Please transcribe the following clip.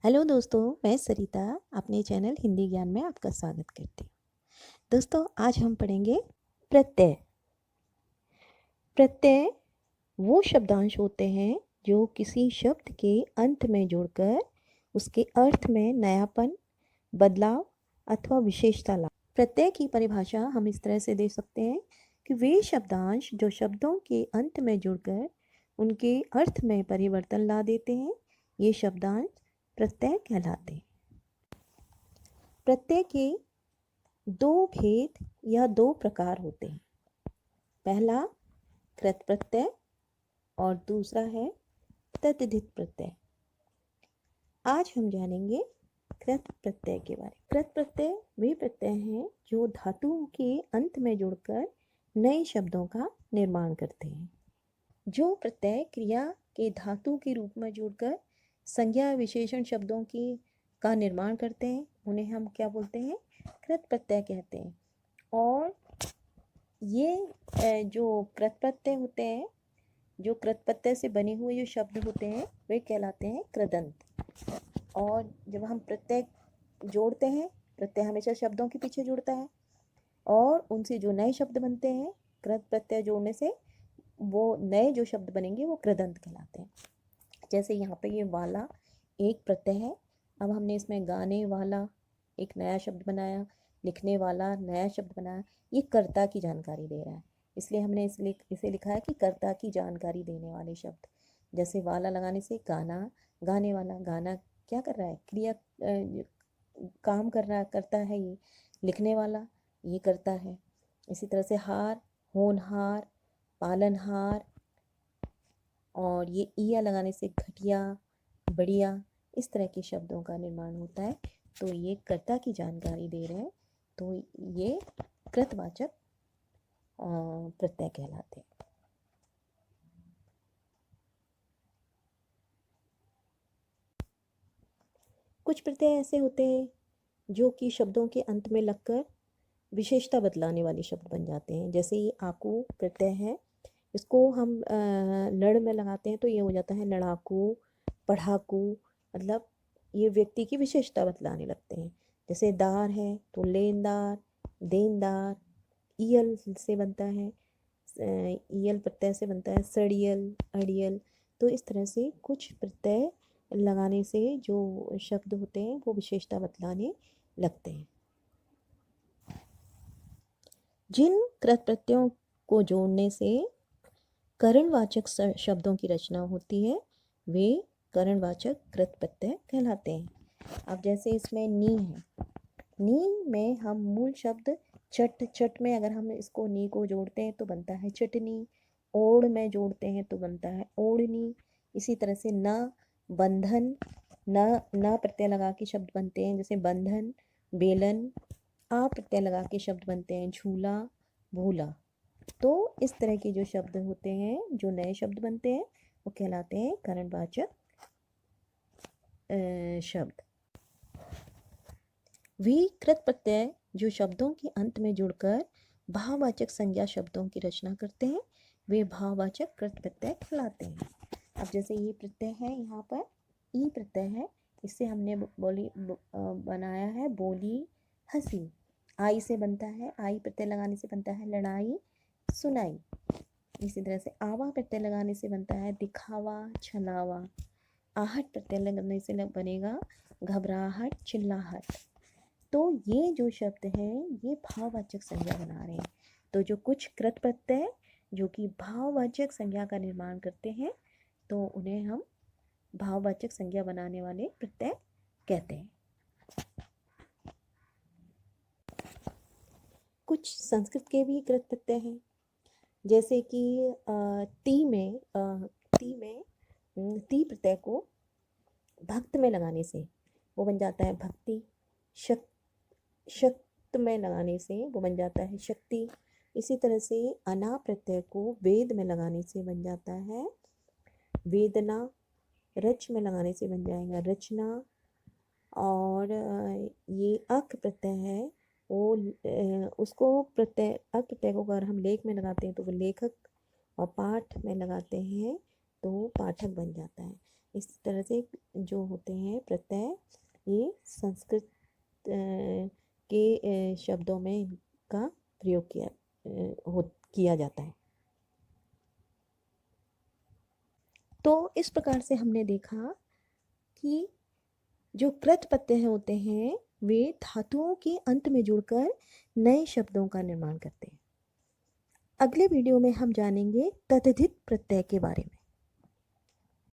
Hello दोस्तों, मैं सरिता अपने चैनल हिंदी ज्ञान में आपका स्वागत करती हूँ। दोस्तों, आज हम पढ़ेंगे प्रत्यय। प्रत्यय वो शब्दांश होते हैं जो किसी शब्द के अंत में जुड़कर उसके अर्थ में नयापन, बदलाव अथवा विशेषता ला। प्रत्यय की परिभाषा हम इस तरह से दे सकते हैं कि वे शब्दांश जो शब्दों के अंत में जुड़कर उनके अर्थ में परिवर्तन ला देते हैं, ये शब्दांश प्रत्यय कहलाते हैं। प्रत्यय के दो भेद या दो प्रकार होते हैं। पहला कृत प्रत्यय और दूसरा है तद्धित प्रत्यय। आज हम जानेंगे कृत प्रत्यय के बारे में। कृत प्रत्यय वे प्रत्यय हैं जो धातुओं के अंत में जुड़कर नए शब्दों का निर्माण करते हैं। जो प्रत्यय क्रिया के धातु के रूप में जुड़कर संज्ञा विशेषण शब्दों की का निर्माण करते हैं, उन्हें हम क्या बोलते हैं? कृत प्रत्यय कहते हैं। और ये जो कृत प्रत्यय होते हैं, जो कृत प्रत्यय से बने हुए जो शब्द होते हैं, वे कहलाते हैं कृदंत। और जब हम प्रत्यय जोड़ते हैं, प्रत्यय हमेशा शब्दों के पीछे जुड़ता है और उनसे जो नए शब्द बनते हैं, कृत प्रत्यय जोड़ने से वो नए जो शब्द बनेंगे वो कृदंत कहलाते हैं। जैसे यहाँ पे ये वाला एक प्रत्यय है। अब हमने इसमें गाने वाला एक नया शब्द बनाया, लिखने वाला नया शब्द बनाया। ये कर्ता की जानकारी दे रहा है, इसलिए हमने इसे लिखा है कि कर्ता की जानकारी देने वाले शब्द। जैसे वाला लगाने से गाना, गाने वाला। गाना क्या कर रहा है? क्रिया काम कर रहा करता है। ये लिखने वाला ये करता है। इसी तरह से हार, होनहार, पालनहार। और ये ईया लगाने से घटिया, बढ़िया, इस तरह के शब्दों का निर्माण होता है। तो ये कर्ता की जानकारी दे रहे हैं, तो ये कृतवाचक प्रत्यय कहलाते हैं। कुछ प्रत्यय ऐसे होते हैं जो कि शब्दों के अंत में लगकर विशेषता बदलाने वाले शब्द बन जाते हैं। जैसे ये आकू प्रत्यय है, इसको हम लड़ में लगाते हैं तो ये हो जाता है लड़ाकू, पढ़ाकू। मतलब ये व्यक्ति की विशेषता बतलाने लगते हैं। जैसे दार है तो लेनदार, देनदार। ईयल से बनता है, ईयल प्रत्यय से बनता है सड़ियल, अड़ियल। तो इस तरह से कुछ प्रत्यय लगाने से जो शब्द होते हैं वो विशेषता बतलाने लगते हैं। जिन कृत प्रत्ययों को जोड़ने से करणवाचक शब्दों की रचना होती है, वे करणवाचक कृत प्रत्यय कहलाते हैं। अब जैसे इसमें नी है, नी में हम मूल शब्द चट, चट में अगर हम इसको नी को जोड़ते हैं तो बनता है चटनी। ओढ़ में जोड़ते हैं तो बनता है ओढ़नी। इसी तरह से न, बंधन, न प्रत्यय लगा के शब्द बनते हैं, जैसे बंधन, बेलन। आ प्रत्यय लगा के शब्द बनते हैं झूला, भूला। तो इस तरह के जो शब्द होते हैं, जो नए शब्द बनते हैं, वो कहलाते हैं करणवाचक शब्द। विकृत प्रत्यय जो शब्दों के अंत में जुड़कर भाववाचक संज्ञा शब्दों की रचना करते हैं, वे भाववाचक कृत प्रत्यय कहलाते हैं। अब जैसे ये प्रत्यय है, यहाँ पर ई प्रत्यय है, इससे हमने बनाया है बोली, हंसी। आई से बनता है, आई प्रत्यय लगाने से बनता है लड़ाई, सुनाई। इसी तरह से आवा प्रत्यय लगाने से बनता है दिखावा, छलावा। आहट प्रत्यय लगाने से बनेगा घबराहट, चिल्लाहट। तो ये जो शब्द हैं, ये भाववाचक संज्ञा बना रहे हैं। तो जो कुछ कृत प्रत्यय जो कि भाववाचक संज्ञा का निर्माण करते हैं, तो उन्हें हम भाववाचक संज्ञा बनाने वाले प्रत्यय कहते हैं। कुछ संस्कृत के भी कृत प्रत्यय हैं, जैसे कि ती में ती प्रत्यय को भक्त में लगाने से वो बन जाता है भक्ति। शक्त में लगाने से वो बन जाता है शक्ति। इसी तरह से अना प्रत्यय को वेद में लगाने से बन जाता है वेदना। रच में लगाने से बन जाएगा रचना। और ये अक प्रत्यय है, वो उसको अक प्रत्यय को अगर हम लेख में लगाते हैं तो वो लेखक, और पाठ में लगाते हैं तो पाठक बन जाता है। इस तरह से जो होते हैं प्रत्यय, ये संस्कृत के शब्दों में इनका प्रयोग किया जाता है। तो इस प्रकार से हमने देखा कि जो कृत प्रत्यय होते हैं वे धातुओं के अंत में जुड़कर नए शब्दों का निर्माण करते हैं। अगले वीडियो में हम जानेंगे तद्धित प्रत्यय के बारे में।